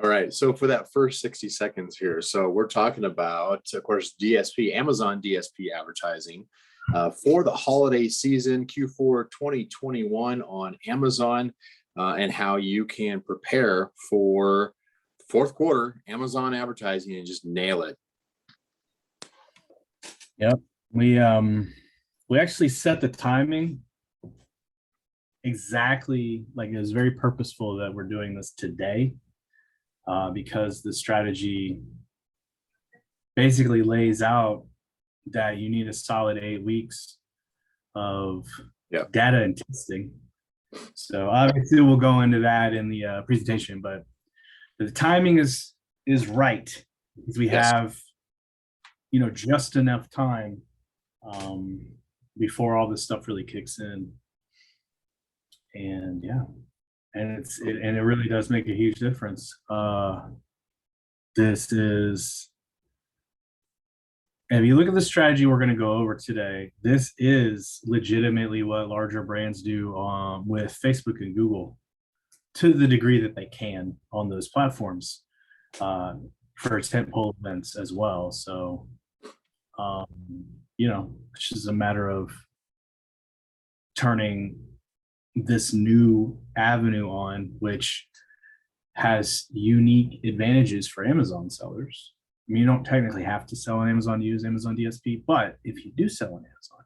All right. So for that first 60 seconds here, so we're talking about, of course, DSP, Amazon DSP advertising for the holiday season, Q4 2021 on Amazon, and how you can prepare for fourth quarter Amazon advertising and just nail it. Yep. We actually set the timing exactly, like it was very purposeful that we're doing this today, because the strategy basically lays out that you need a solid 8 weeks of data and testing. So obviously we'll go into that in the presentation, but the timing is right, because we have just enough time before all this stuff really kicks in. And it really does make a huge difference. This is, if you look at the strategy we're going to go over today, this is legitimately what larger brands do with Facebook and Google, to the degree that they can on those platforms, for tentpole events as well. So it's just a matter of turning this new avenue on, which has unique advantages for Amazon sellers. I mean, you don't technically have to sell on Amazon to use Amazon DSP, but if you do sell on Amazon,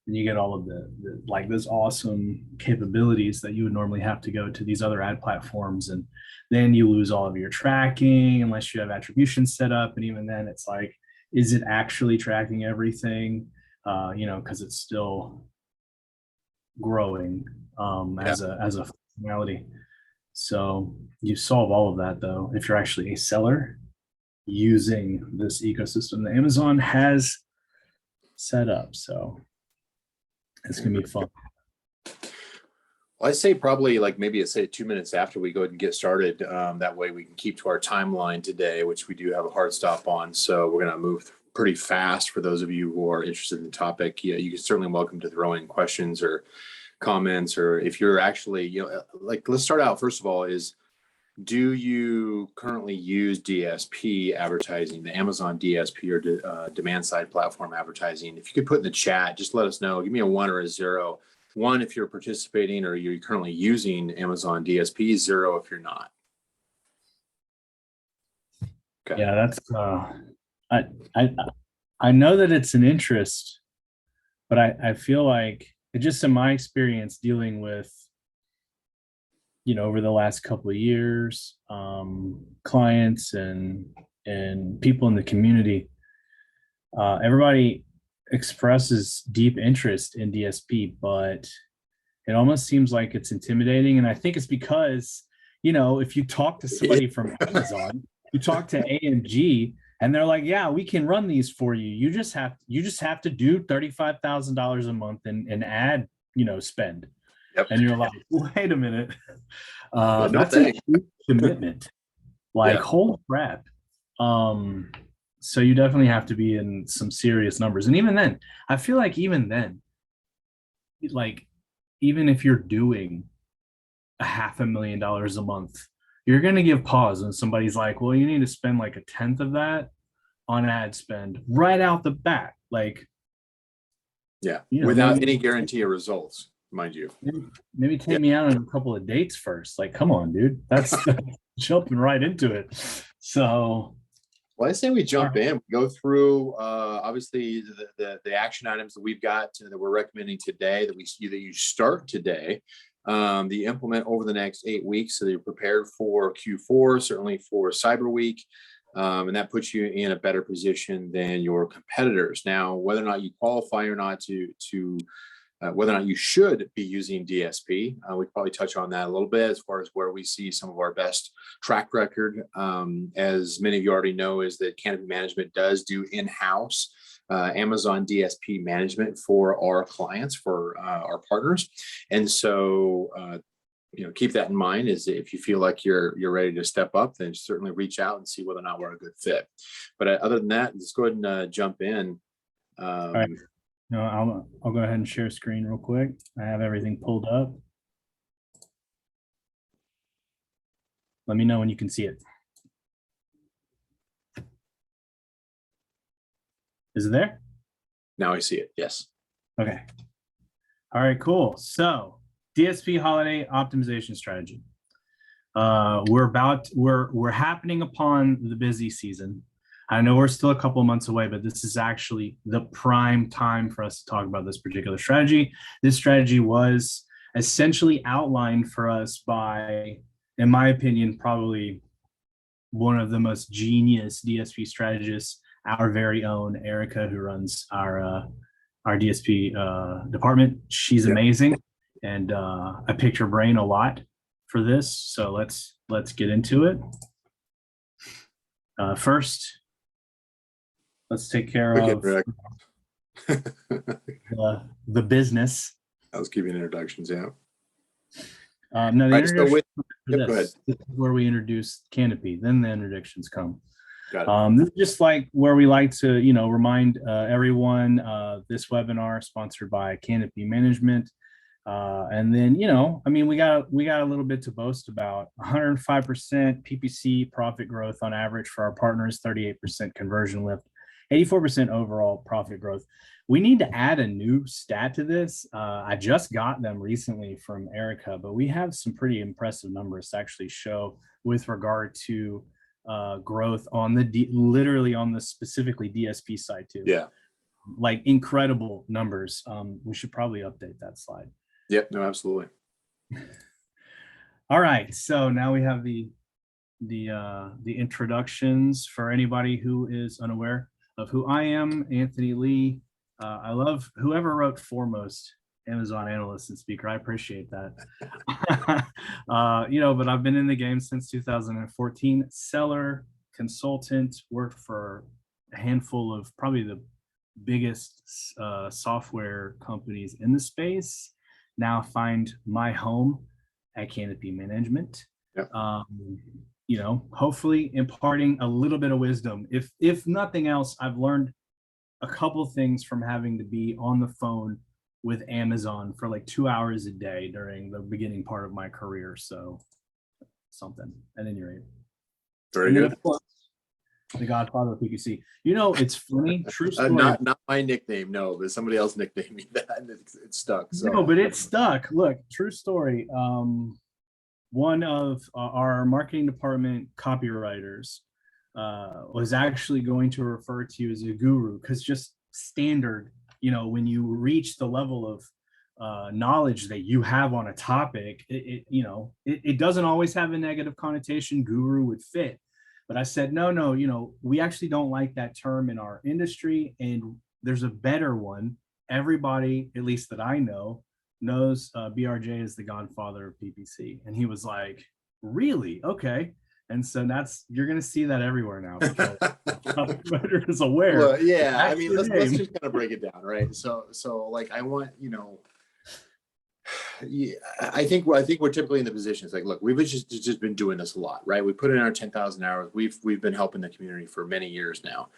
then you get all of the like those awesome capabilities that you would normally have to go to these other ad platforms, and then you lose all of your tracking unless you have attribution set up. And even then, it's like, is it actually tracking everything? Because it's still growing as a functionality. So you solve all of that, though, if you're actually a seller using this ecosystem that Amazon has set up. So it's gonna be fun. Well, I say probably like maybe 2 minutes after we go ahead and get started. That way we can keep to our timeline today, which we do have a hard stop on. So we're gonna move pretty fast. For those of you who are interested in the topic, you can certainly welcome to throw in questions or comments, or if you're actually, let's start out first of all is, do you currently use DSP advertising, the Amazon DSP or demand side platform advertising? If you could put in the chat, just let us know. Give me a 1 or a 0. 1 if you're participating or you're currently using Amazon DSP, 0 if you're not. Okay. Yeah, that's I know that it's an interest, but I feel like, just in my experience dealing with, over the last couple of years, clients and people in the community, everybody expresses deep interest in DSP, but it almost seems like it's intimidating. And I think it's because, if you talk to somebody from Amazon, you talk to AMG, and they're like, yeah, we can run these for you. You just have to do $35,000 a month in ad, spend. Yep. And you're like, wait a minute. That's a huge commitment. Like, holy crap. So you definitely have to be in some serious numbers. And even then, I feel like even if you're doing $500,000 a month, you're going to give pause when somebody's like, well, you need to spend like 1/10 of that on ad spend right out the bat. Like, without any guarantee of results, mind you. Maybe take me out on a couple of dates first. Like, come on, dude. That's jumping right into it. So, well, I say we jump in. We go through obviously the action items that we've got that we're recommending today, that you start today. The implement over the next 8 weeks, so that you're prepared for Q4, certainly for Cyber Week, and that puts you in a better position than your competitors. Now, whether or not you qualify or not whether or not you should be using DSP, we could probably touch on that a little bit as far as where we see some of our best track record. As many of you already know, is that Canopy Management does do in-house Amazon DSP management for our clients, for our partners. And so, keep that in mind, is if you feel like you're ready to step up, then certainly reach out and see whether or not we're a good fit. But other than that, let's go ahead and jump in. All right. No, I'll go ahead and share screen real quick. I have everything pulled up. Let me know when you can see it. Is it there? Now I see it. Yes. Okay. All right, cool. So DSP holiday optimization strategy. We're happening upon the busy season. I know we're still a couple of months away, but this is actually the prime time for us to talk about this particular strategy. This strategy was essentially outlined for us by, in my opinion, probably one of the most genius DSP strategists, our very own Erica, who runs our DSP department. She's amazing, and I picked her brain a lot for this. So let's get into it. First, let's take care of the business. Housekeeping introductions, yeah. No, the introduction go ahead. This is where we introduce Canopy, then the introductions come. Got it. This is just like where we like to, remind everyone this webinar is sponsored by Canopy Management. And then, we got a little bit to boast about. 105% PPC profit growth on average for our partners, 38% conversion lift, 84% overall profit growth. We need to add a new stat to this. I just got them recently from Erica, but we have some pretty impressive numbers to actually show with regard to growth on literally on the specifically DSP side too. Yeah. Like incredible numbers. We should probably update that slide. Yep. No, absolutely. All right. So now we have the introductions for anybody who is unaware of who I am, Anthony Lee. I love whoever wrote foremost Amazon analyst and speaker. I appreciate that. But I've been in the game since 2014. Seller, consultant, worked for a handful of probably the biggest software companies in the space. Now find my home at Canopy Management. Yep. Hopefully imparting a little bit of wisdom. If nothing else, I've learned a couple things from having to be on the phone with Amazon for like 2 hours a day during the beginning part of my career. So something at any rate. Very good. Of course, the Godfather of PPC. It's funny. True story. Not my nickname, no, but somebody else nicknamed me that, and it stuck. So. No, but it stuck. Look, true story. One of our marketing department copywriters was actually going to refer to you as a guru, because just standard, when you reach the level of knowledge that you have on a topic, it doesn't always have a negative connotation. Guru would fit. But I said, no, we actually don't like that term in our industry. And there's a better one. Everybody, at least that I know, knows BRJ is the godfather of PPC. And he was like, really? Okay. And so you're going to see that everywhere now. Copywriter is aware. Well, yeah. I mean, let's just kind of break it down, right? So like, I want, I think we're typically in the position. It's like, look, we've just been doing this a lot, right? We put in our 10,000 hours. We've been helping the community for many years now.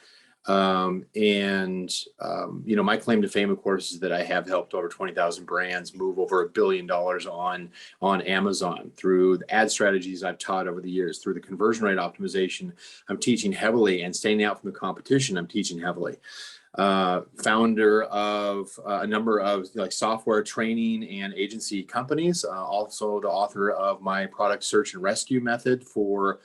My claim to fame, of course, is that I have helped over 20,000 brands move over $1 billion on Amazon through the ad strategies I've taught over the years, through the conversion rate optimization I'm teaching heavily, and standing out from the competition I'm teaching heavily. Founder of a number of software training and agency companies, also the author of my product search and rescue method for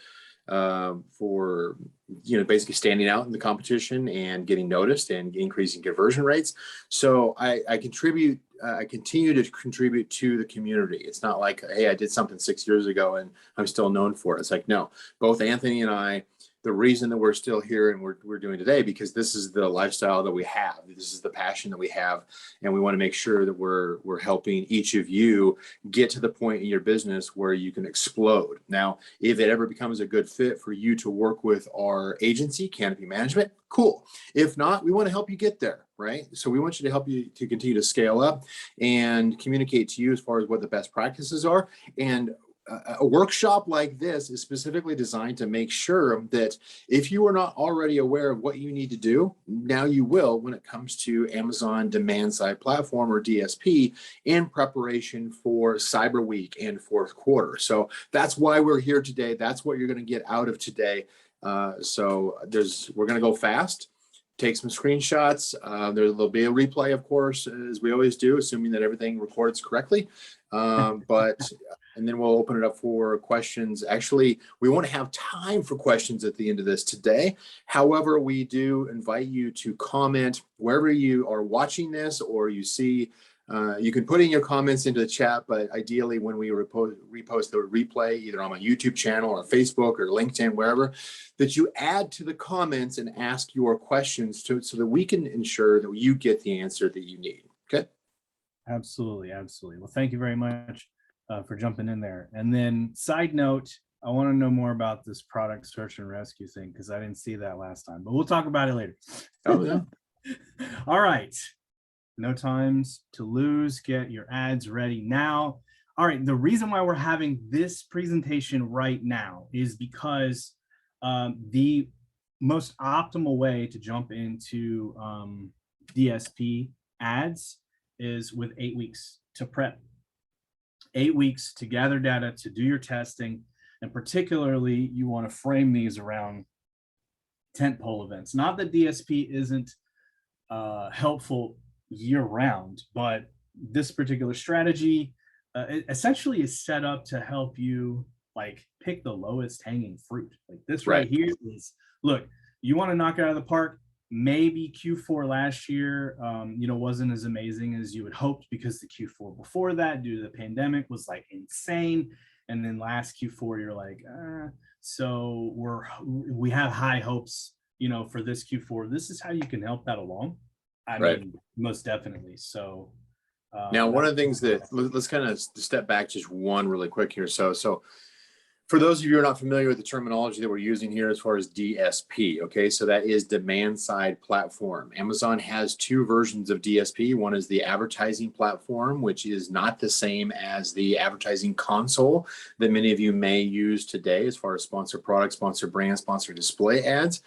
basically standing out in the competition and getting noticed and increasing conversion rates. So I continue to contribute to the community. It's not like, hey, I did something 6 years ago and I'm still known for it. It's like, no, both Anthony and I, the reason that we're still here and we're doing today, because this is the lifestyle that we have. This is the passion that we have. And we want to make sure that we're helping each of you get to the point in your business where you can explode. Now, if it ever becomes a good fit for you to work with our agency, Canopy Management, cool. If not, we want to help you get there, right? So we want you to help you to continue to scale up and communicate to you as far as what the best practices are. And a workshop like this is specifically designed to make sure that if you are not already aware of what you need to do, now you will when it comes to Amazon Demand Side Platform, or DSP, in preparation for Cyber Week and fourth quarter. So that's why we're here today. That's what you're going to get out of today. We're going to go fast. take some screenshots. There'll be a replay, of course, as we always do, assuming that everything records correctly. And then we'll open it up for questions. Actually, we won't have time for questions at the end of this today. However, we do invite you to comment wherever you are watching this, or you see, you can put in your comments into the chat, but ideally when we repost the replay, either on my YouTube channel or Facebook or LinkedIn, wherever, that you add to the comments and ask your questions so that we can ensure that you get the answer that you need. Okay. Absolutely. Absolutely. Well, thank you very much for jumping in there. And then side note, I want to know more about this product search and rescue thing, because I didn't see that last time, but we'll talk about it later. Oh, yeah. All right. No times to lose. Get your ads ready now. All right. The reason why we're having this presentation right now is because the most optimal way to jump into DSP ads is with 8 weeks to prep. 8 weeks to gather data, to do your testing, and particularly you want to frame these around tentpole events. Not that DSP isn't helpful year round, but this particular strategy it essentially is set up to help you like pick the lowest hanging fruit. Like this right here is, look, you want to knock it out of the park. Maybe Q4 last year, wasn't as amazing as you had hoped, because the Q4 before that, due to the pandemic, was like insane. And then last Q4, you're like, so we have high hopes, for this Q4. This is how you can help that along. I mean, most definitely. So now, one of the things that let's kind of step back just one really quick here. So for those of you who are not familiar with the terminology that we're using here as far as DSP, okay, so that is demand side platform. Amazon has two versions of DSP. One is the advertising platform, which is not the same as the advertising console that many of you may use today as far as sponsored product, sponsored brand, sponsored display ads.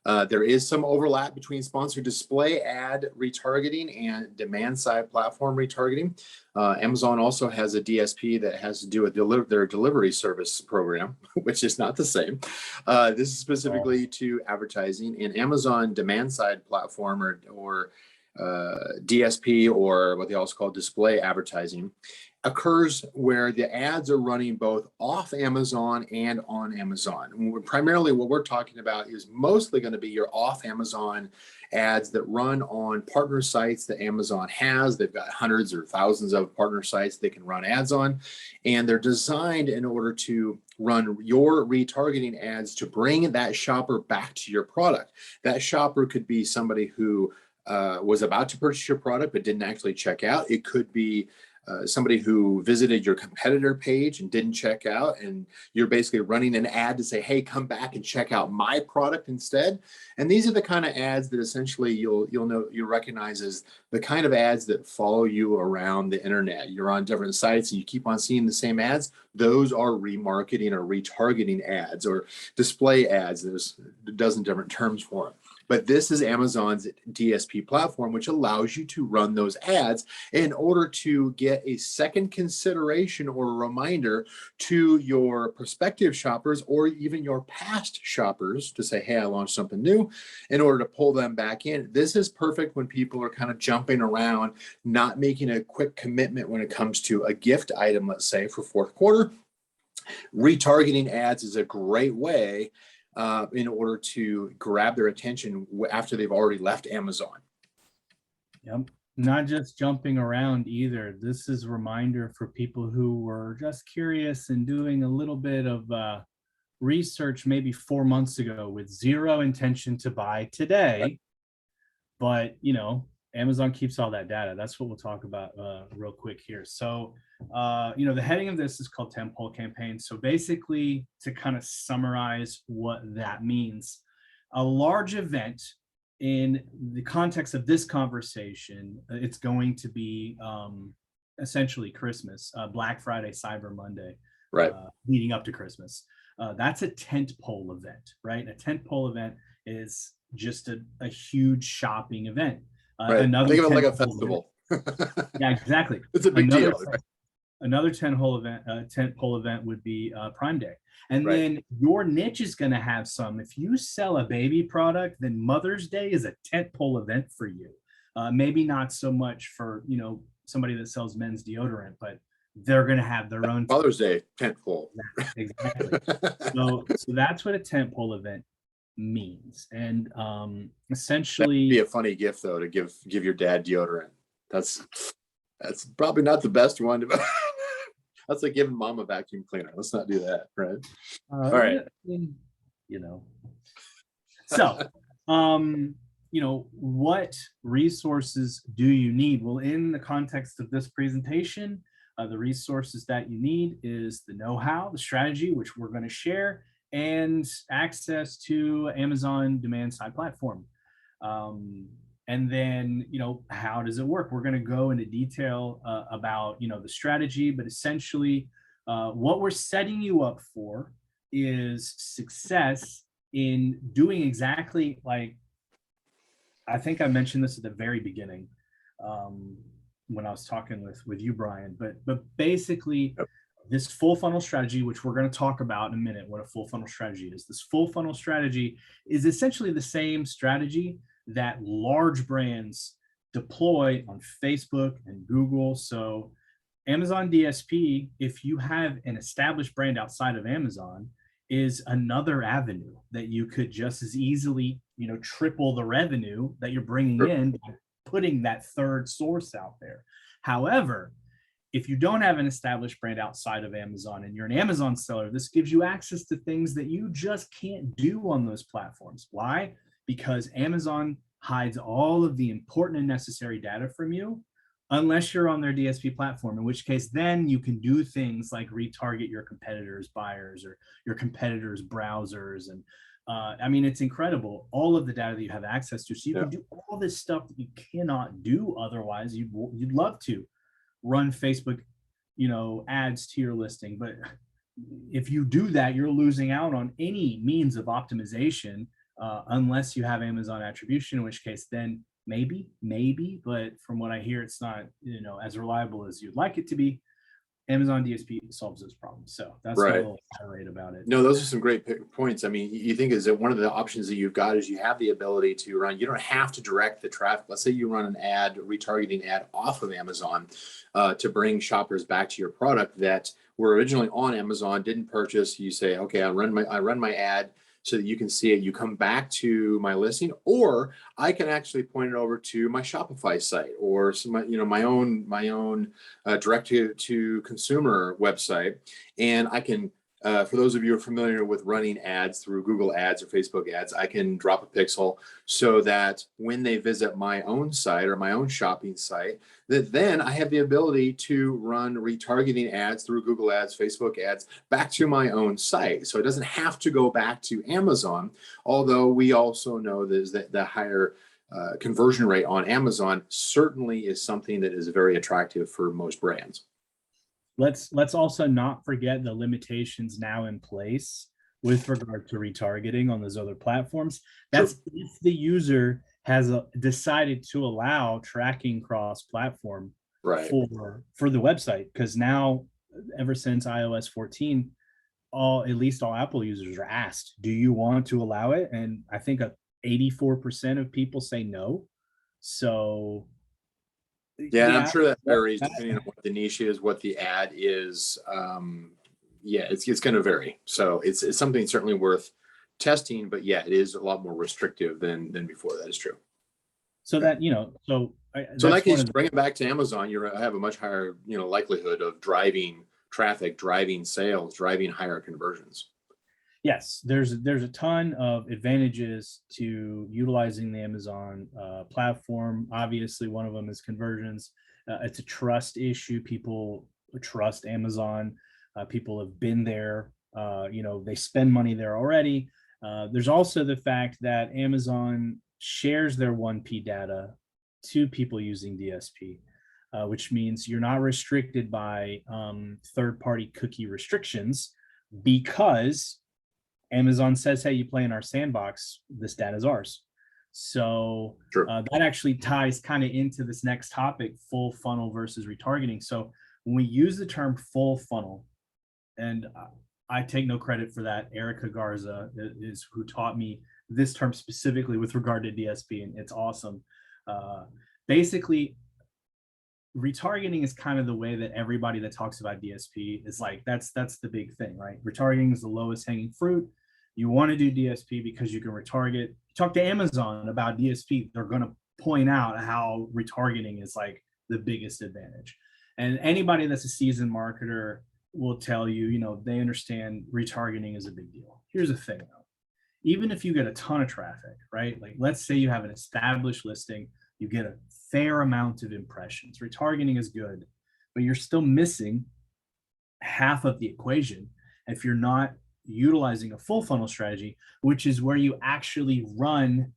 There is some overlap between sponsored display ad retargeting and demand side platform retargeting. Amazon also has a DSP that has to do with their delivery service program, which is not the same. This is specifically to advertising. And Amazon demand side platform or DSP, or what they also call display advertising, occurs where the ads are running both off Amazon and on Amazon. Primarily what we're talking about is mostly going to be your off Amazon ads that run on partner sites that Amazon has. They've got hundreds or thousands of partner sites they can run ads on, and they're designed in order to run your retargeting ads to bring that shopper back to your product. That shopper could be somebody who was about to purchase your product but didn't actually check out. It could be somebody who visited your competitor page and didn't check out, and you're basically running an ad to say, hey, come back and check out my product instead. And these are the kind of ads that essentially you'll recognize as the kind of ads that follow you around the internet. You're on different sites and you keep on seeing the same ads. Those are remarketing or retargeting ads or display ads. There's a dozen different terms for them. But this is Amazon's DSP platform, which allows you to run those ads in order to get a second consideration or a reminder to your prospective shoppers or even your past shoppers to say, hey, I launched something new, in order to pull them back in. This is perfect when people are kind of jumping around, not making a quick commitment when it comes to a gift item, let's say for fourth quarter. Retargeting ads is a great way in order to grab their attention after they've already left Amazon. Yep. Not just jumping around either. This is a reminder for people who were just curious and doing a little bit of research maybe 4 months ago with zero intention to buy today. But, Amazon keeps all that data. That's what we'll talk about real quick here. So, the heading of this is called Tentpole Campaign. So basically, to kind of summarize what that means, a large event in the context of this conversation, it's going to be essentially Christmas, Black Friday, Cyber Monday, right, leading up to Christmas. That's a tentpole event, right? A tentpole event is just a huge shopping event. Right. Think of it like a festival. Yeah, exactly. It's a big deal. Right? Another 10 pole event would be Prime Day. And Right. then your niche is going to have some. If you sell a baby product, then Mother's Day is a tent pole event for you. Maybe not so much for, somebody that sells men's deodorant, but they're going to have their own Father's Day tent pole. Exactly. So that's what a tent pole event means. And essentially, Be a funny gift though to give your dad deodorant. That's probably not the best one. That's like giving mom a vacuum cleaner. Let's not do that, right? All right. So, what resources do you need? Well, in the context of this presentation, the resources that you need is the know-how, the strategy, which we're going to share, and access to Amazon demand side platform. And then, how does it work? We're going to go into detail about, the strategy, but essentially what we're setting you up for is success in doing exactly like, I think I mentioned this at the very beginning when I was talking with you, Brian, but basically this full funnel strategy, which we're going to talk about in a minute, what a full funnel strategy is. This full funnel strategy is essentially the same strategy that large brands deploy on Facebook and Google. So Amazon DSP, if you have an established brand outside of Amazon, is another avenue that you could just as easily, triple the revenue that you're bringing in by putting that third source out there. However, if you don't have an established brand outside of Amazon and you're an Amazon seller, this gives you access to things that you just can't do on those platforms. Why? Because Amazon hides all of the important and necessary data from you unless you're on their DSP platform, in which case then you can do things like retarget your competitors' buyers or your competitors' browsers. And it's incredible, all of the data that you have access to. So you can do all this stuff that you cannot do otherwise. You'd love to run Facebook, ads to your listing. But if you do that, you're losing out on any means of optimization unless you have Amazon attribution, in which case then maybe, but from what I hear, it's not, as reliable as you'd like it to be. Amazon DSP solves those problems. So that's a little tirade about it. No, those are some great points. I mean, you think is that one of the options that you've got is you have the ability to run, you don't have to direct the traffic. Let's say you run an ad, retargeting ad off of Amazon to bring shoppers back to your product that were originally on Amazon, didn't purchase. You say, okay, I run my ad so that you can see it. You come back to my listing, or I can actually point it over to my Shopify site or some, my own direct to consumer website, and I can. For those of you who are familiar with running ads through Google Ads or Facebook Ads, I can drop a pixel so that when they visit my own site or my own shopping site, that then I have the ability to run retargeting ads through Google Ads, Facebook Ads back to my own site. So it doesn't have to go back to Amazon, although we also know that the higher conversion rate on Amazon certainly is something that is very attractive for most brands. Let's also not forget the limitations now in place with regard to retargeting on those other platforms. That's if the user has decided to allow tracking cross-platform for the website, because now, ever since iOS 14, at least all Apple users are asked, do you want to allow it? And I think 84% of people say no. So yeah, I'm sure that varies depending on what the niche is, what the ad is. It's going to vary. So it's something certainly worth testing, but it is a lot more restrictive than before. That is true. So that, so in that case, bring it back to Amazon, you have a much higher, likelihood of driving traffic, driving sales, driving higher conversions. Yes, there's a ton of advantages to utilizing the Amazon platform. Obviously, one of them is conversions. It's a trust issue. People trust Amazon. People have been there. They spend money there already. There's also the fact that Amazon shares their 1P data to people using DSP, which means you're not restricted by third-party cookie restrictions, because Amazon says, hey, you play in our sandbox, this data is ours. So that actually ties kind of into this next topic, full funnel versus retargeting. So When we use the term full funnel, and I take no credit for that. Erica Garza is who taught me this term specifically with regard to DSP, and it's awesome. Basically, retargeting is kind of the way that everybody that talks about DSP is like, that's the big thing, right? Retargeting is the lowest hanging fruit. You want to do DSP because you can retarget. Talk to Amazon about DSP, they're going to point out how retargeting is like the biggest advantage. And anybody that's a seasoned marketer will tell you, you know, they understand retargeting is a big deal. Here's the thing though. Even if you get a ton of traffic, right? Like let's say you have an established listing, you get a fair amount of impressions. Retargeting is good, but you're still missing half of the equation if you're not utilizing a full funnel strategy, which is where you actually run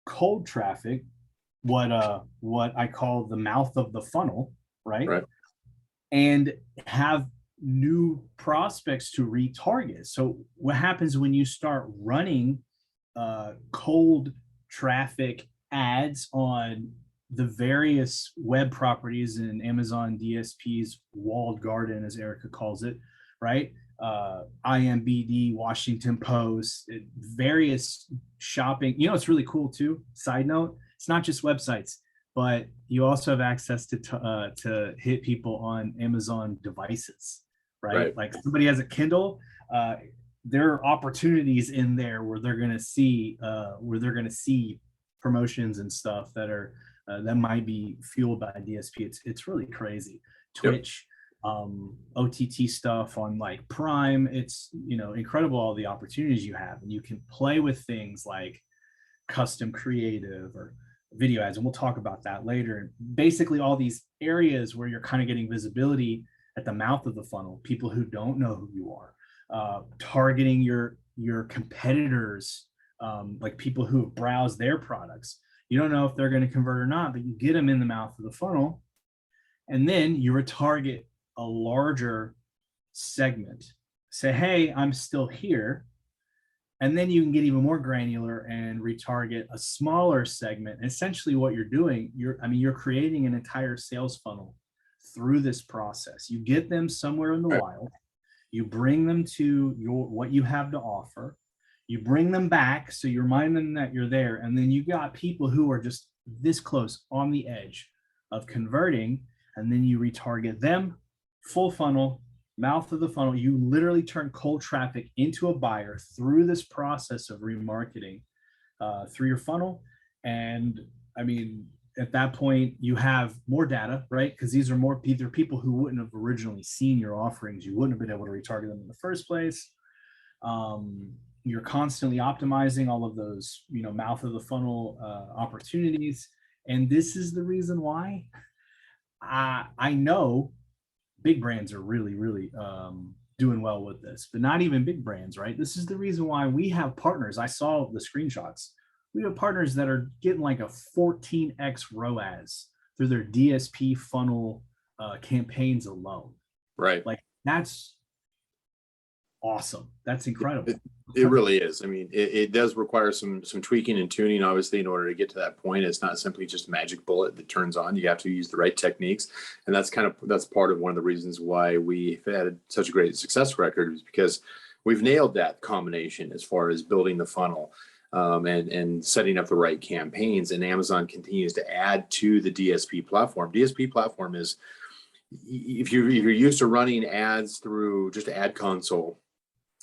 cold traffic, what I call the mouth of the funnel, right? Right. And have new prospects to retarget. So what happens when you start running cold traffic ads on the various web properties in Amazon DSP's walled garden, as Erica calls it, right? IMBD, Washington Post, various shopping. You know, it's really cool too. Side note, it's not just websites, but you also have access to hit people on Amazon devices, right? Like somebody has a Kindle, there are opportunities in there where they're going to see promotions and stuff that are that might be fueled by DSP. It's really crazy. Twitch, OTT stuff on like Prime. It's, you know, incredible all the opportunities you have, and you can play with things like custom creative or video ads, and we'll talk about that later. Basically, all these areas where you're kind of getting visibility at the mouth of the funnel, people who don't know who you are, targeting your competitors, like people who have browsed their products. You don't know if they're going to convert or not, but you get them in the mouth of the funnel, and then you retarget a larger segment. Say, hey, I'm still here. And then you can get even more granular and retarget a smaller segment. And essentially what you're doing, you're creating an entire sales funnel through this process. You get them somewhere in the wild, you bring them to what you have to offer, you bring them back, so you remind them that you're there, and then you got people who are just this close on the edge of converting, and then you retarget them, full funnel, mouth of the funnel. You literally turn cold traffic into a buyer through this process of remarketing through your funnel. And I mean, at that point, you have more data, right? Because these are people who wouldn't have originally seen your offerings. You wouldn't have been able to retarget them in the first place. You're constantly optimizing all of those, you know, mouth of the funnel opportunities. And this is the reason why I know big brands are really, really doing well with this, but not even big brands, right? This is the reason why we have partners. I saw the screenshots. We have partners that are getting like a 14x ROAS through their DSP funnel campaigns alone. Right. Like that's awesome. That's incredible. It really is. I mean, it does require some tweaking and tuning, obviously, in order to get to that point. It's not simply just a magic bullet that turns on. You have to use the right techniques, and that's part of one of the reasons why we've had such a great success record, is because we've nailed that combination as far as building the funnel and setting up the right campaigns. And Amazon continues to add to the DSP platform. DSP platform is, if you're used to running ads through just Ad Console,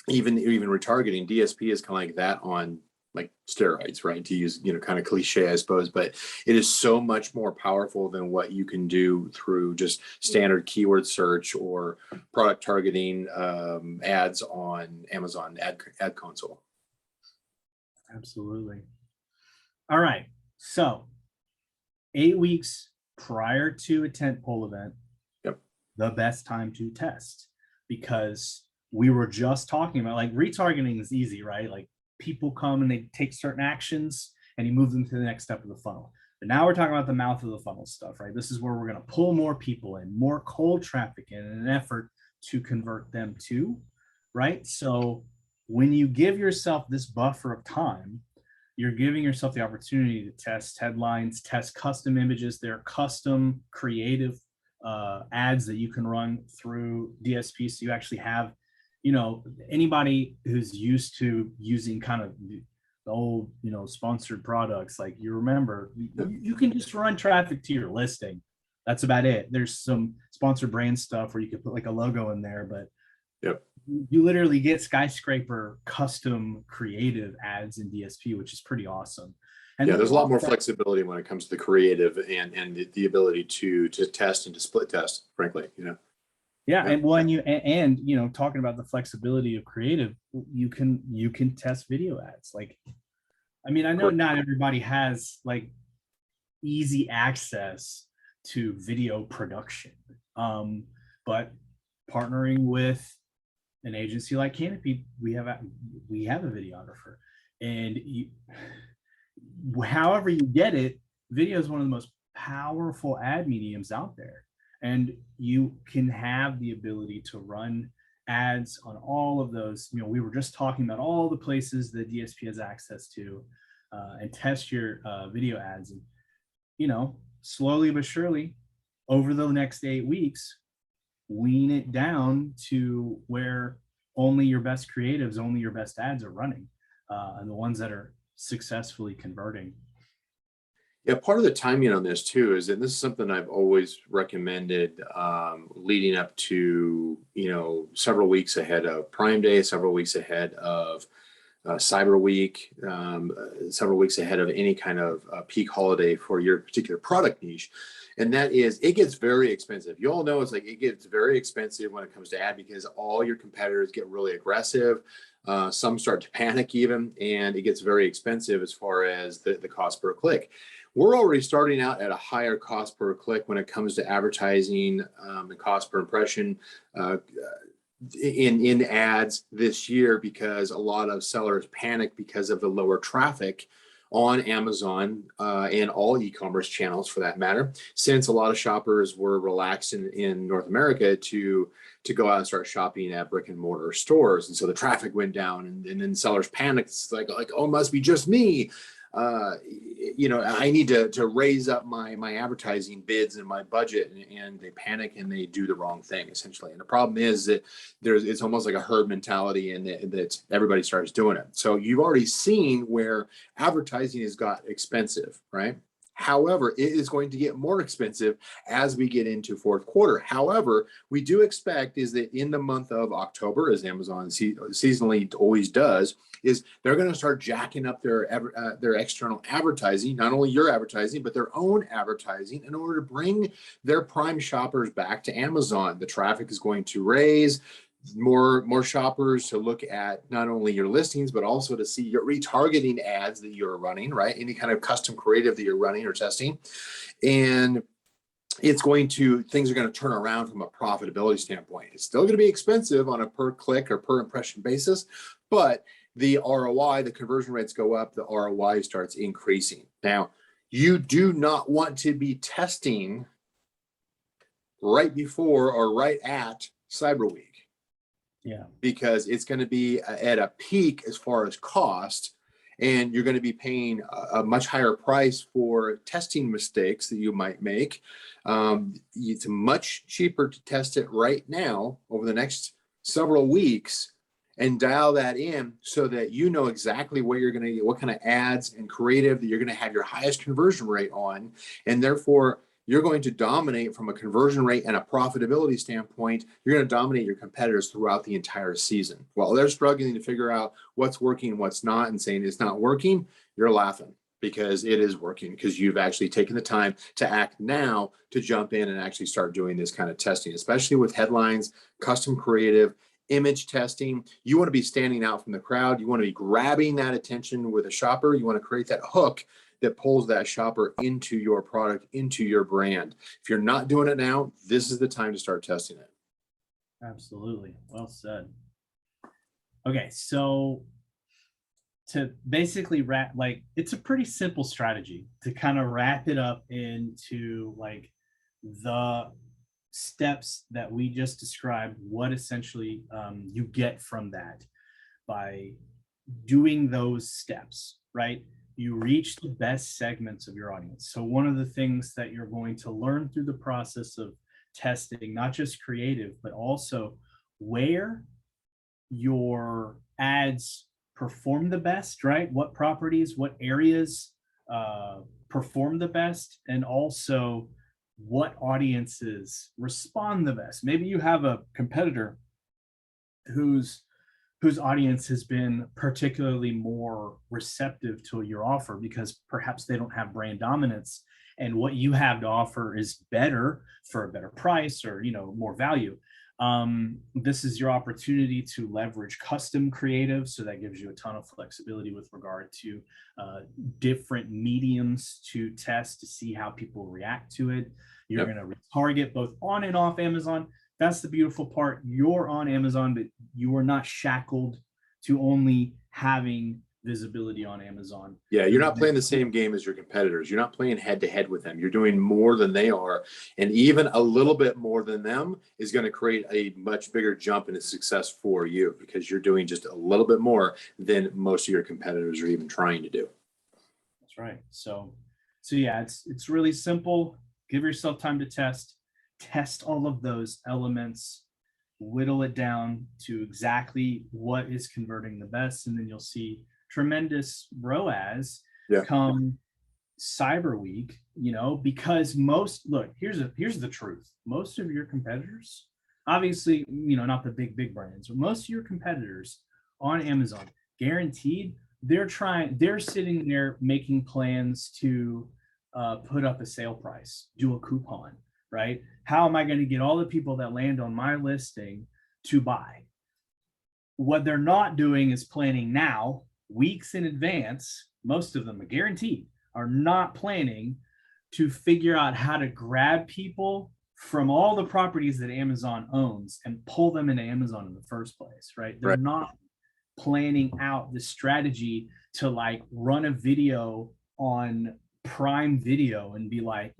even retargeting, DSP is kind of like that on like steroids, right? To use, you know, kind of cliche, I suppose, but it is so much more powerful than what you can do through just standard keyword search or product targeting ads on Amazon Ad Console. Absolutely. All right. So 8 weeks prior to a tentpole event, the best time to test, because we were just talking about, like, retargeting is easy, right? Like people come and they take certain actions and you move them to the next step of the funnel. But now we're talking about the mouth of the funnel stuff, right? This is where we're going to pull more people in, more cold traffic in an effort to convert them to, right? So when you give yourself this buffer of time, you're giving yourself the opportunity to test headlines, test custom images. They're custom creative ads that you can run through DSP. So you actually have, anybody who's used to using kind of the old, sponsored products, like you remember, you can just run traffic to your listing. That's about it. There's some sponsored brand stuff where you could put like a logo in there, but Yep. you literally get skyscraper custom creative ads in DSP, which is pretty awesome. And yeah, there's a lot more flexibility when it comes to the creative and the ability to test and to split test, frankly, Yeah, and when you talking about the flexibility of creative, you can test video ads. Like, I mean, I know not everybody has like easy access to video production, but partnering with an agency like Canopy, we have a videographer, and however you get it, video is one of the most powerful ad mediums out there, and you can have the ability to run ads on all of those. We were just talking about all the places that DSP has access to, and test your video ads, and slowly but surely over the next 8 weeks, wean it down to where only your best creatives, only your best ads are running, and the ones that are successfully converting. Yeah, part of the timing on this too is, and this is something I've always recommended, leading up to, several weeks ahead of Prime Day, several weeks ahead of Cyber Week, several weeks ahead of any kind of peak holiday for your particular product niche. And that is, it gets very expensive. You all know it's like, it gets very expensive when it comes to ad, because all your competitors get really aggressive. Some start to panic even, and it gets very expensive as far as the cost per click. We're already starting out at a higher cost per click when it comes to advertising, and cost per impression in ads this year, because a lot of sellers panic because of the lower traffic on Amazon, and all e-commerce channels for that matter, since a lot of shoppers were relaxed in North America to go out and start shopping at brick and mortar stores. And so the traffic went down, and then sellers panicked. It's like, oh, it must be just me. I need to raise up my advertising bids and my budget, and they panic and they do the wrong thing essentially. And the problem is that it's almost like a herd mentality, and that everybody starts doing it. So you've already seen where advertising has got expensive, right? However, it is going to get more expensive as we get into fourth quarter. However, we do expect is that in the month of October, as Amazon seasonally always does, is they're going to start jacking up their external advertising, not only your advertising, but their own advertising, in order to bring their Prime shoppers back to Amazon. The traffic is going to raise. More shoppers to look at not only your listings, but also to see your retargeting ads that you're running, right? Any kind of custom creative that you're running or testing. And things are going to turn around from a profitability standpoint. It's still going to be expensive on a per click or per impression basis, but the ROI, the conversion rates go up, the ROI starts increasing. Now, you do not want to be testing right before or right at Cyber Week. Yeah, because it's going to be at a peak as far as cost, and you're going to be paying a much higher price for testing mistakes that you might make. It's much cheaper to test it right now over the next several weeks and dial that in, so that you know exactly what you're going to get, what kind of ads and creative that you're going to have your highest conversion rate on, and therefore you're going to dominate from a conversion rate and a profitability standpoint. You're going to dominate your competitors throughout the entire season. While they're struggling to figure out what's working and what's not, and saying it's not working, you're laughing, because it is working, because you've actually taken the time to act now to jump in and actually start doing this kind of testing, especially with headlines, custom creative, image testing. You want to be standing out from the crowd. You want to be grabbing that attention with a shopper. You want to create that hook that pulls that shopper into your product, into your brand. If you're not doing it now, this is the time to start testing it. Absolutely. Well said. Okay, so to basically wrap, like, it's a pretty simple strategy to kind of wrap it up into like the steps that we just described, what essentially you get from that by doing those steps, right? You reach the best segments of your audience. So one of the things that you're going to learn through the process of testing not just creative, but also where your ads perform the best, right? What properties, what areas perform the best, and also what audiences respond the best. Maybe you have a competitor whose audience has been particularly more receptive to your offer because perhaps they don't have brand dominance, and what you have to offer is better for a better price, or more value. This is your opportunity to leverage custom creative, so that gives you a ton of flexibility with regard to different mediums to test to see how people react to it. You're going to retarget both on and off Amazon. That's the beautiful part. You're on Amazon, but you are not shackled to only having visibility on Amazon. Yeah, you're not playing the same game as your competitors. You're not playing head to head with them. You're doing more than they are. And even a little bit more than them is going to create a much bigger jump in success for you, because you're doing just a little bit more than most of your competitors are even trying to do. That's right. So yeah, it's really simple. Give yourself time to test all of those elements, whittle it down to exactly what is converting the best, and then you'll see tremendous ROAS come Cyber Week, because here's the truth. Most of your competitors, obviously, not the big brands, but most of your competitors on Amazon, guaranteed, they're sitting there making plans to put up a sale price, do a coupon, right? How am I going to get all the people that land on my listing to buy? What they're not doing is planning now, weeks in advance. Most of them are guaranteed are not planning to figure out how to grab people from all the properties that Amazon owns and pull them into Amazon in the first place, right? They're not planning out the strategy to run a video on Prime Video and be like,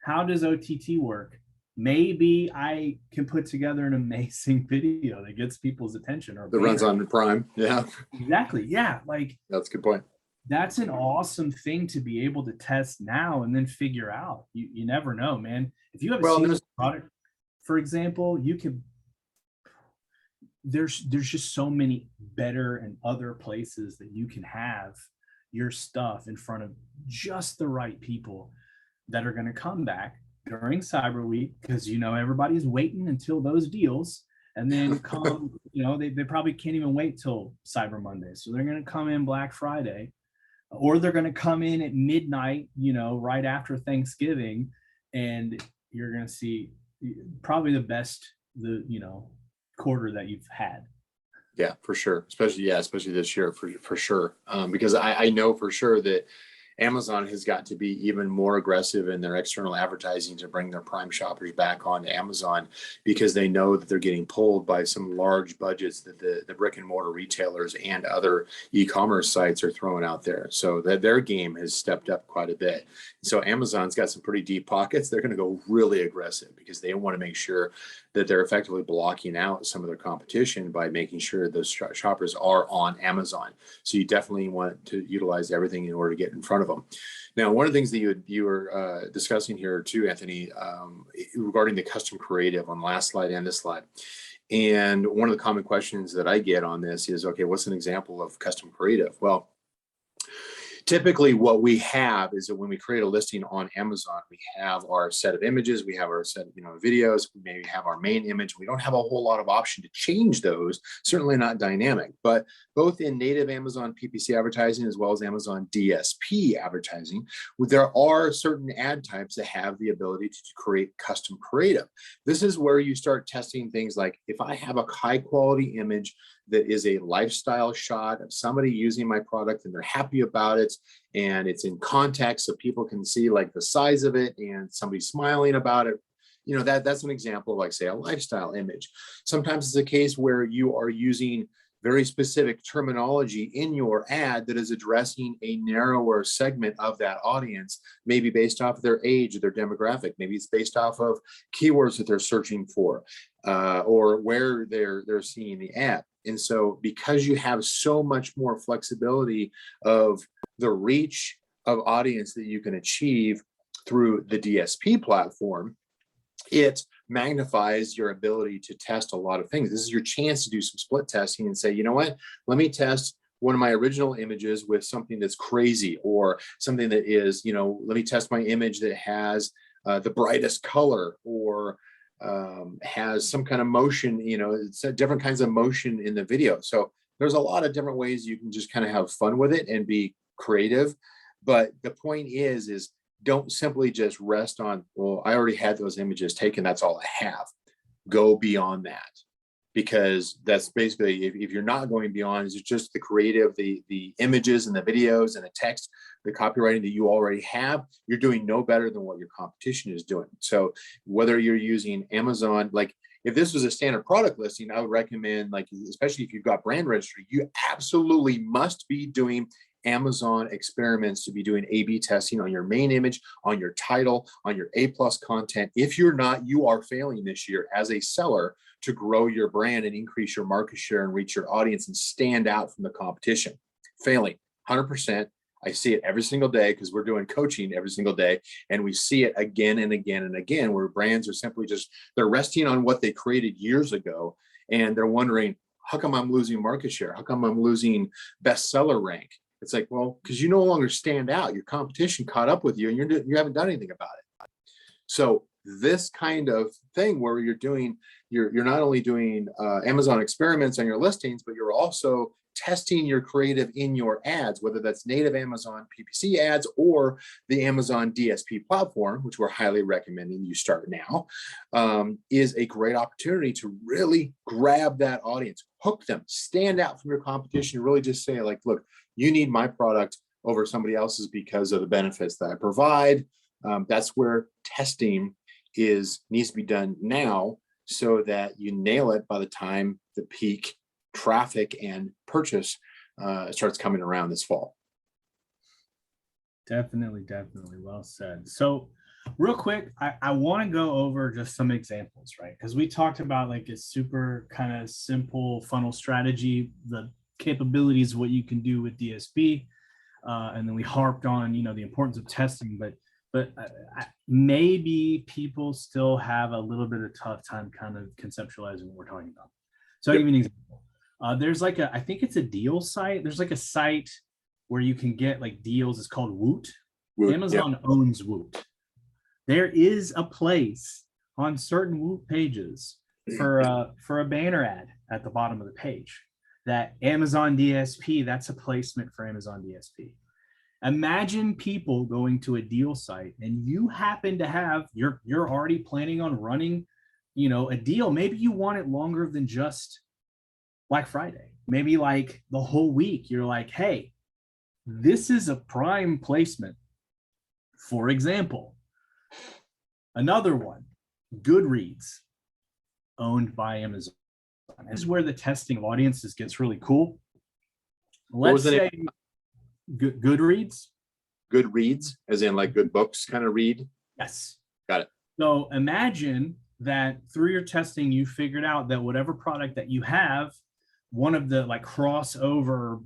how does OTT work? Maybe I can put together an amazing video that gets people's attention, or that runs on Prime. Yeah, exactly. Yeah, that's a good point. That's an awesome thing to be able to test now and then figure out. You never know, man. If you have a single product, for example, you can. There's just so many better and other places that you can have your stuff in front of just the right people that are going to come back during Cyber Week, because everybody's waiting until those deals, and then come they probably can't even wait till Cyber Monday, so they're going to come in Black Friday, or they're going to come in at midnight, right after Thanksgiving, and you're going to see probably the best quarter that you've had. Yeah, for sure. Especially this year, for sure. Because I know for sure that Amazon has got to be even more aggressive in their external advertising to bring their Prime shoppers back onto Amazon, because they know that they're getting pulled by some large budgets that the brick and mortar retailers and other e-commerce sites are throwing out there. So that their game has stepped up quite a bit. So Amazon's got some pretty deep pockets. They're going to go really aggressive because they want to make sure that they're effectively blocking out some of their competition by making sure those shoppers are on Amazon. So you definitely want to utilize everything in order to get in front of them. Now, one of the things that you were discussing here too, Anthony, regarding the custom creative on the last slide and this slide. And one of the common questions that I get on this is, okay, what's an example of custom creative? Well, typically what we have is that when we create a listing on Amazon, we have our set of images, we have our set of videos, we maybe have our main image. We don't have a whole lot of option to change those, certainly not dynamic, but both in native Amazon PPC advertising as well as Amazon DSP advertising, there are certain ad types that have the ability to create custom creative. This is where you start testing things like, if I have a high quality image that is a lifestyle shot of somebody using my product and they're happy about it, and it's in context so people can see the size of it and somebody smiling about it, that's an example of say a lifestyle image. Sometimes it's a case where you are using very specific terminology in your ad that is addressing a narrower segment of that audience, maybe based off of their age or their demographic. Maybe it's based off of keywords that they're searching for, or where they're seeing the ad. And so because you have so much more flexibility of the reach of audience that you can achieve through the DSP platform, it magnifies your ability to test a lot of things. This is your chance to do some split testing and say, you know what, let me test one of my original images with something that's crazy, or something that is, let me test my image that has the brightest color, or has some kind of motion, it's different kinds of motion in the video. So there's a lot of different ways you can just kind of have fun with it and be creative. But the point is don't simply just rest on, well, I already had those images taken, that's all I have. Go beyond that, because that's basically, if you're not going beyond, it's just the creative, the images and the videos and the text, the copywriting that you already have, you're doing no better than what your competition is doing. So whether you're using Amazon, like if this was a standard product listing, I would recommend, like, especially if you've got brand registry, you absolutely must be doing Amazon experiments, to be doing A/B testing on your main image, on your title, on your A+ content. If you're not, you are failing this year as a seller to grow your brand and increase your market share and reach your audience and stand out from the competition. Failing 100%. I see it every single day, because we're doing coaching every single day, and we see it again and again and again, where brands are simply just, they're resting on what they created years ago, and they're wondering, how come I'm losing market share? How come I'm losing bestseller rank? It's like, well, because you no longer stand out. Your competition caught up with you, and you haven't done anything about it. So this kind of thing, where you're not only doing Amazon experiments on your listings, but you're also testing your creative in your ads, whether that's native Amazon PPC ads or the Amazon DSP platform, which we're highly recommending you start now, is a great opportunity to really grab that audience, hook them, stand out from your competition, really just say, like, look, you need my product over somebody else's because of the benefits that I provide. That's where testing needs to be done now, so that you nail it by the time the peak traffic and purchase starts coming around this fall. Definitely well said. So real quick, I want to go over just some examples, right? Because we talked about like a super kind of simple funnel strategy, the capabilities, what you can do with DSP, and then we harped on the importance of testing, but maybe people still have a little bit of tough time kind of conceptualizing what we're talking about. So I'll give you an example. There's like I think it's a deal site. There's like a site where you can get like deals. It's called Woot. Amazon owns Woot. There is a place on certain Woot pages for a banner ad at the bottom of the page that Amazon DSP, that's a placement for Amazon DSP. Imagine people going to a deal site, and you happen to have, you're already planning on running, a deal. Maybe you want it longer than just Black Friday. Maybe like the whole week. You're like, hey, this is a prime placement. For example, another one, Goodreads, owned by Amazon. This is where the testing of audiences gets really cool. Let's say Goodreads. Goodreads, as in like good books kind of read? Yes. Got it. So imagine that through your testing, you figured out that whatever product that you have, one of the like crossover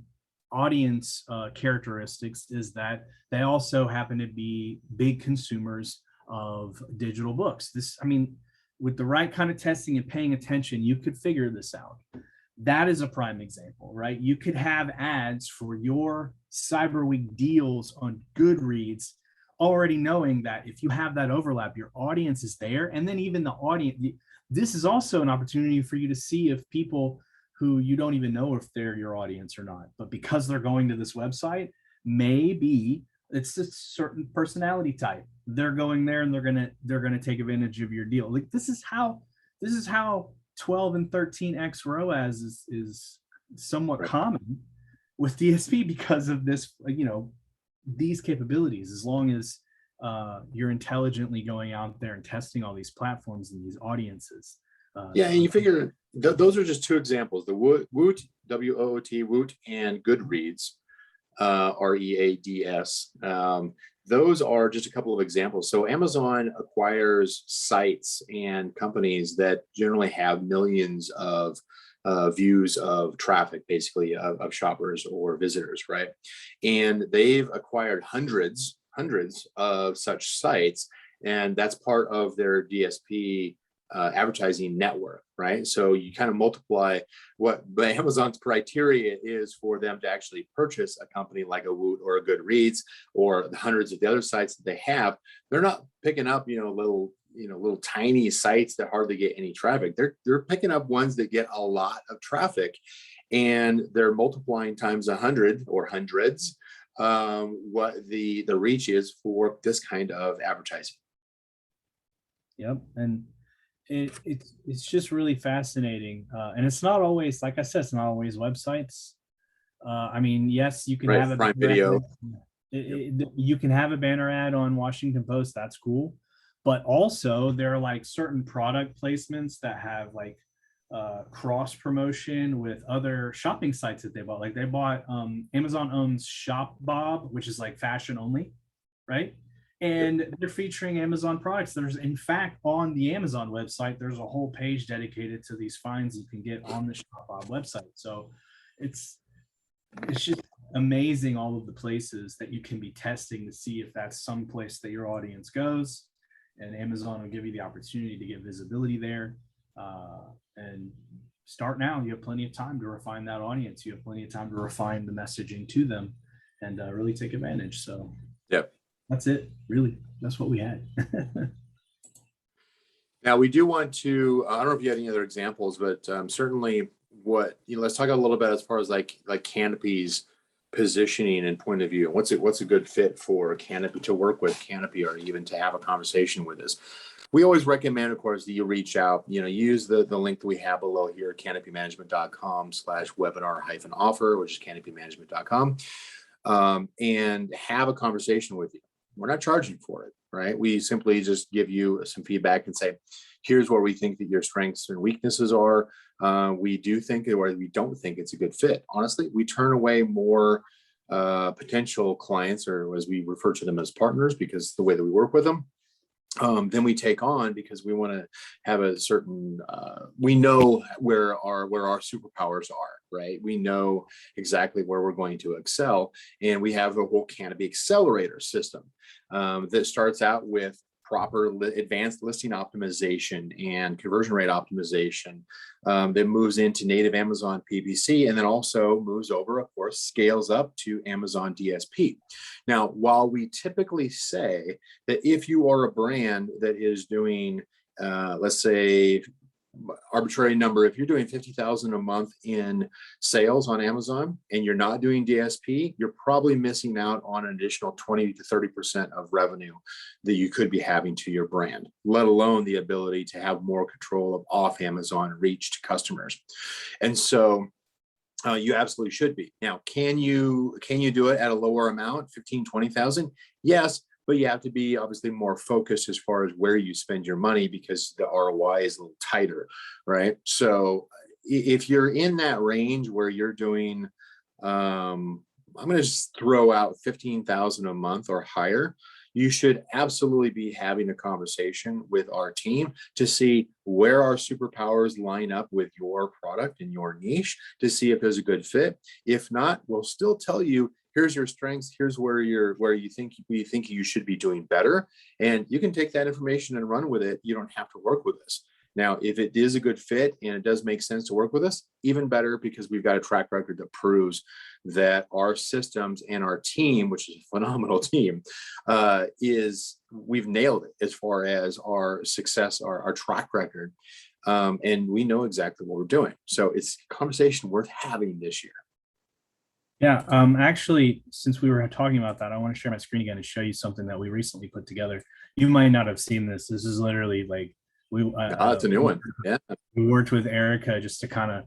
audience characteristics is that they also happen to be big consumers of digital books. With the right kind of testing and paying attention, you could figure this out. That is a prime example, right? You could have ads for your Cyber Week deals on Goodreads, already knowing that if you have that overlap, your audience is there. And then even the audience, this is also an opportunity for you to see if people who you don't even know if they're your audience or not, but because they're going to this website, maybe it's a certain personality type. They're going there and they're gonna take advantage of your deal. Like this is how 12 and 13x ROAS is somewhat common with DSP because of this, these capabilities. As long as you're intelligently going out there and testing all these platforms and these audiences. And you figure those are just two examples: the Woot, WOOT, Woot, and Goodreads, READS. Those are just a couple of examples. So Amazon acquires sites and companies that generally have millions of views of traffic, basically of shoppers or visitors, right? And they've acquired hundreds of such sites, and that's part of their DSP advertising network, right? So you kind of multiply what Amazon's criteria is for them to actually purchase a company like a Woot or a Goodreads or the hundreds of the other sites that they have. They're not picking up, little tiny sites that hardly get any traffic. They're picking up ones that get a lot of traffic, and they're multiplying times 100 or hundreds what the reach is for this kind of advertising. Yep. And it's just really fascinating. And it's not always, like I said, it's not always websites. I mean, yes, you can have a Prime Video. You can have a banner ad on Washington Post. That's cool. But also there are like certain product placements that have like cross promotion with other shopping sites that they bought. Like they bought Amazon owns Shop Bob, which is like fashion only, right? And they're featuring Amazon products. There's, in fact, on the Amazon website, there's a whole page dedicated to these finds you can get on the Shop Bob website. So it's just amazing, all of the places that you can be testing to see if that's some place that your audience goes. And Amazon will give you the opportunity to get visibility there. And start now. You have plenty of time to refine that audience. You have plenty of time to refine the messaging to them and really take advantage. So yep. That's it, really. That's what we had. Now we do want to, I don't know if you had any other examples, but certainly let's talk a little bit as far as like Canopy's positioning and point of view. What's a good fit for Canopy to work with Canopy, or even to have a conversation with us? We always recommend, of course, that you reach out, use the link that we have below here, canopymanagement.com/webinar-offer, which is canopymanagement.com, and have a conversation with you. We're not charging for it, right? We simply just give you some feedback and say, here's where we think that your strengths and weaknesses are. We do think, or we don't think it's a good fit. Honestly, we turn away more potential clients, or as we refer to them as partners, because the way that we work with them, then we take on, because we want to have a certain, we know where our superpowers are, right? We know exactly where we're going to excel. And we have the whole Canopy accelerator system that starts out with proper advanced listing optimization and conversion rate optimization, that moves into native Amazon PPC, and then also moves over, of course, scales up to Amazon DSP. Now, while we typically say that if you are a brand that is doing, let's say, arbitrary number, if you're doing 50,000 a month in sales on Amazon and you're not doing DSP, you're probably missing out on an additional 20 to 30% of revenue that you could be having to your brand, let alone the ability to have more control of off Amazon reach to customers. And so you absolutely should be. Now, can you do it at a lower amount, 15, 20,000? Yes. But you have to be obviously more focused as far as where you spend your money, because the ROI is a little tighter, right? So if you're in that range where you're doing, I'm going to just throw out 15,000 a month or higher, you should absolutely be having a conversation with our team to see where our superpowers line up with your product and your niche, to see if there's a good fit. If not, we'll still tell you, here's your strengths, here's where we think you should be doing better. And you can take that information and run with it. You don't have to work with us. Now, if it is a good fit and it does make sense to work with us, even better, because we've got a track record that proves that our systems and our team, which is a phenomenal team, we've nailed it as far as our success, our track record. And we know exactly what we're doing. So it's a conversation worth having this year. Yeah, actually, since we were talking about that, I want to share my screen again and show you something that we recently put together. You might not have seen this. This is literally like it's a new one. Yeah, we worked with Erica just to kind of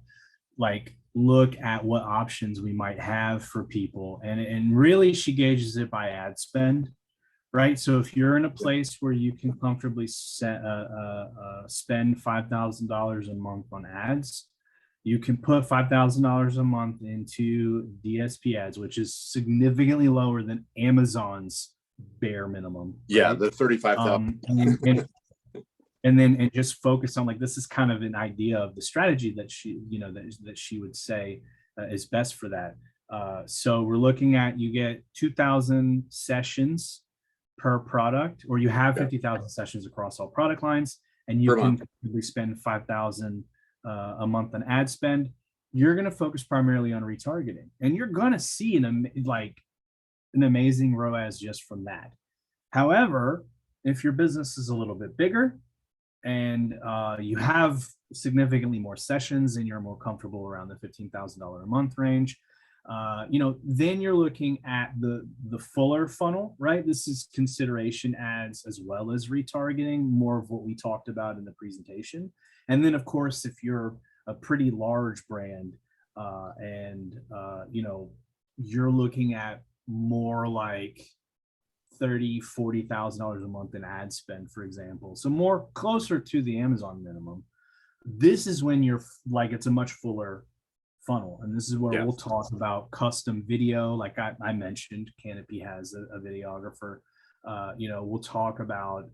like look at what options we might have for people, and really she gauges it by ad spend, right? So if you're in a place where you can comfortably spend $5,000 a month on ads, you can put $5,000 a month into DSP ads, which is significantly lower than Amazon's bare minimum. Yeah, right? the 35,000. And just focus on, like, this is kind of an idea of the strategy that she, that she would say is best for that. So we're looking at, you get 2,000 sessions per product, or you have 50,000 sessions across all product lines, and you Per can month. spend 5,000 a month on ad spend, you're going to focus primarily on retargeting, and you're going to see an amazing ROAS just from that. However, if your business is a little bit bigger and you have significantly more sessions and you're more comfortable around the $15,000 a month range, then you're looking at the fuller funnel, right? This is consideration ads as well as retargeting, more of what we talked about in the presentation. And then, of course, if you're a pretty large brand and you're looking at more like $30,000-$40,000 a month in ad spend, for example, so more closer to the Amazon minimum, this is when you're like, it's a much fuller funnel. And this is where we'll talk about custom video. Like I mentioned, Canopy has a videographer. We'll talk about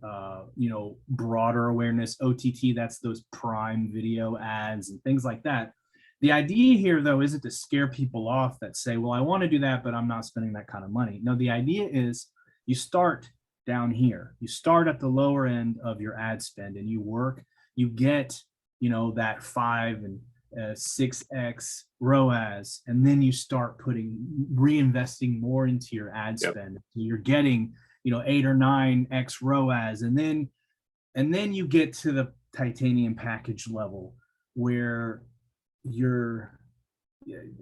broader awareness, OTT, that's those prime video ads and things like that. The idea here, though, isn't to scare people off that say, well, I want to do that, but I'm not spending that kind of money. No, the idea is you start down here. You start at the lower end of your ad spend, and you get that 5 and 6x ROAS, and then you start reinvesting more into your ad spend. So you're getting 8 or 9x ROAS, and then you get to the titanium package level where you're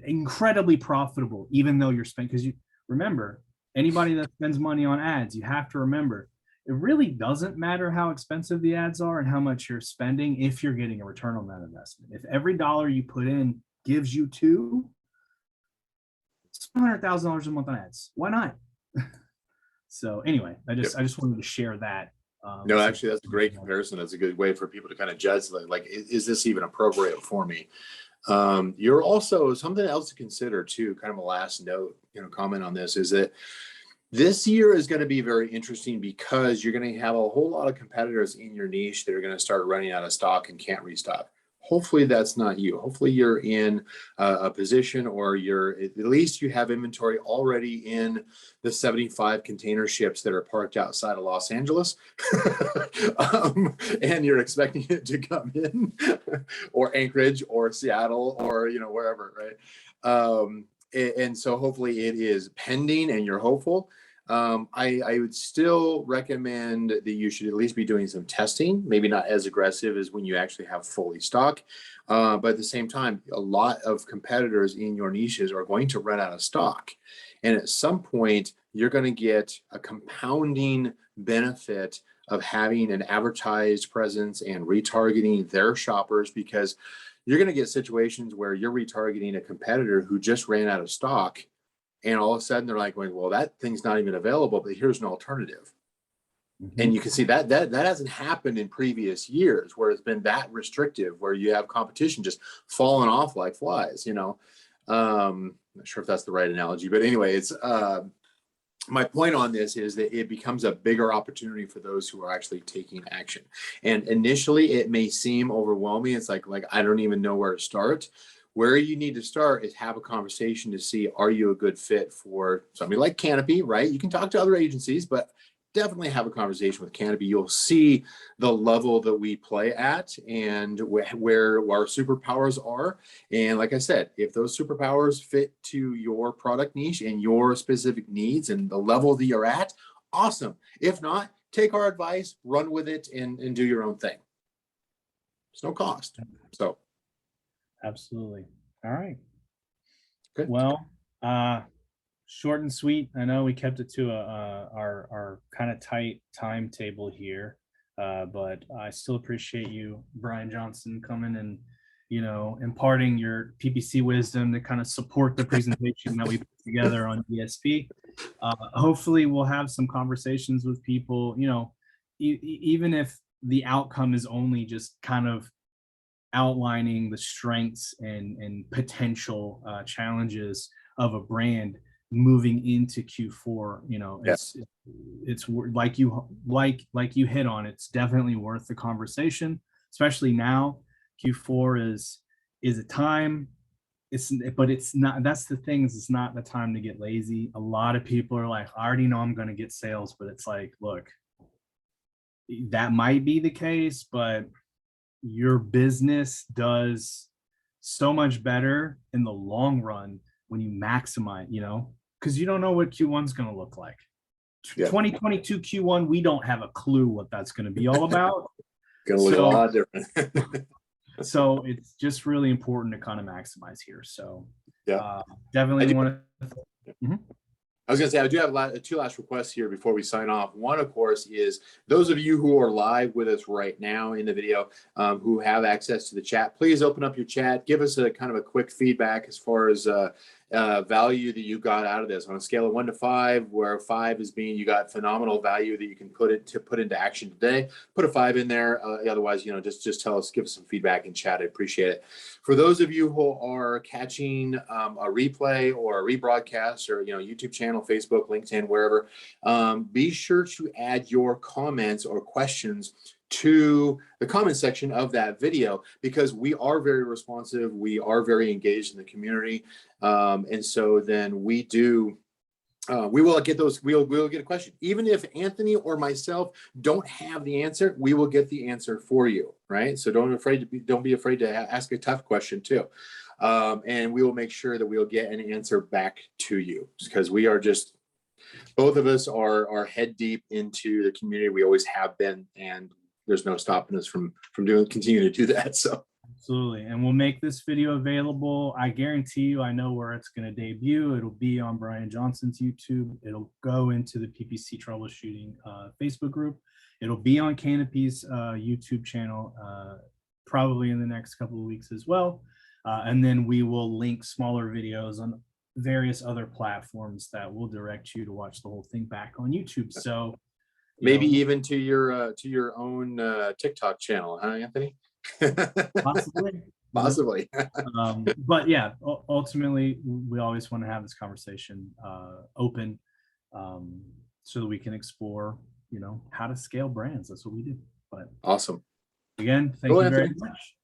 incredibly profitable, even though you're spending, because you remember, anybody that spends money on ads, you have to remember, it really doesn't matter how expensive the ads are and how much you're spending if you're getting a return on that investment. If every dollar you put in gives you $200,000 a month on ads, why not? So anyway, I just wanted to share that. No, actually, that's a great comparison. That's a good way for people to kind of judge, like, is this even appropriate for me? You're also, something else to consider too, kind of a last note, comment on this, is that this year is going to be very interesting because you're going to have a whole lot of competitors in your niche that are going to start running out of stock and can't restock. Hopefully that's not you. Hopefully you're in a position, or at least you have inventory already in the 75 container ships that are parked outside of Los Angeles, and you're expecting it to come in, or Anchorage, or Seattle, or wherever, right? And so hopefully it is pending, and you're hopeful. I would still recommend that you should at least be doing some testing, maybe not as aggressive as when you actually have fully stock. But at the same time, a lot of competitors in your niches are going to run out of stock. And at some point, you're going to get a compounding benefit of having an advertised presence and retargeting their shoppers, because you're going to get situations where you're retargeting a competitor who just ran out of stock, and all of a sudden they're like going, well, that thing's not even available, but here's an alternative. Mm-hmm. And you can see that hasn't happened in previous years, where it's been that restrictive, where you have competition just falling off like flies. I'm not sure if that's the right analogy, but anyway, it's my point on this is that it becomes a bigger opportunity for those who are actually taking action. And initially it may seem overwhelming. It's like I don't even know where to start. Where you need to start is have a conversation to see, are you a good fit for somebody like Canopy, right? You can talk to other agencies, but definitely have a conversation with Canopy. You'll see the level that we play at and where our superpowers are. And like I said, if those superpowers fit to your product niche and your specific needs and the level that you're at, awesome. If not, take our advice, run with it, and do your own thing. It's no cost. So. Absolutely. All right. Good. Well, short and sweet. I know we kept it to our kind of tight timetable here, but I still appreciate you, Brian Johnson, coming and imparting your PPC wisdom to kind of support the presentation that we put together on DSP. Hopefully, we'll have some conversations with people. Even if the outcome is only just kind of outlining the strengths and potential challenges of a brand moving into Q4. It's like you hit on. It's definitely worth the conversation, especially now. Q4 is a time. but it's not, that's the thing, is it's not the time to get lazy. A lot of people are like, I already know I'm going to get sales, but it's like, look, that might be the case, but your business does so much better in the long run when you maximize, because you don't know what Q1 is going to look like. Yeah. 2022 Q1, we don't have a clue what that's going to be all about. Gonna look a lot different. So it's just really important to kind of maximize here. So Yeah, definitely want to. I was going to say, I do have two last requests here before we sign off. One, of course, is those of you who are live with us right now in the video, who have access to the chat, please open up your chat. Give us a kind of a quick feedback as far as value that you got out of this on a scale of 1 to 5, where 5 is being you got phenomenal value that you can put into action today. Put a 5 in there. Otherwise, just tell us, give us some feedback in chat. I appreciate it. For those of you who are catching a replay or a rebroadcast, or YouTube channel, Facebook, LinkedIn, wherever, be sure to add your comments or questions to the comment section of that video, because we are very responsive. We are very engaged in the community. And so then we will get those, we'll get a question. Even if Anthony or myself don't have the answer, we will get the answer for you, right? So don't be afraid to ask a tough question too. And we will make sure that we'll get an answer back to you, because we are just, both of us are head deep into the community. We always have been, and there's no stopping us from continuing to do that. So absolutely. And we'll make this video available. I guarantee you, I know where it's going to debut. It'll be on Brian Johnson's YouTube. It'll go into the PPC troubleshooting Facebook group. It'll be on Canopy's YouTube channel, probably in the next couple of weeks as well. And then we will link smaller videos on various other platforms that will direct you to watch the whole thing back on YouTube. So maybe even to your own TikTok channel, huh, Anthony? Possibly. But yeah, ultimately, we always want to have this conversation open, so that we can explore, how to scale brands. That's what we do. But awesome. Again, thank you very much.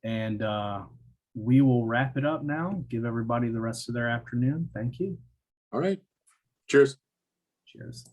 And we will wrap it up now. Give everybody the rest of their afternoon. Thank you. All right. Cheers. Cheers.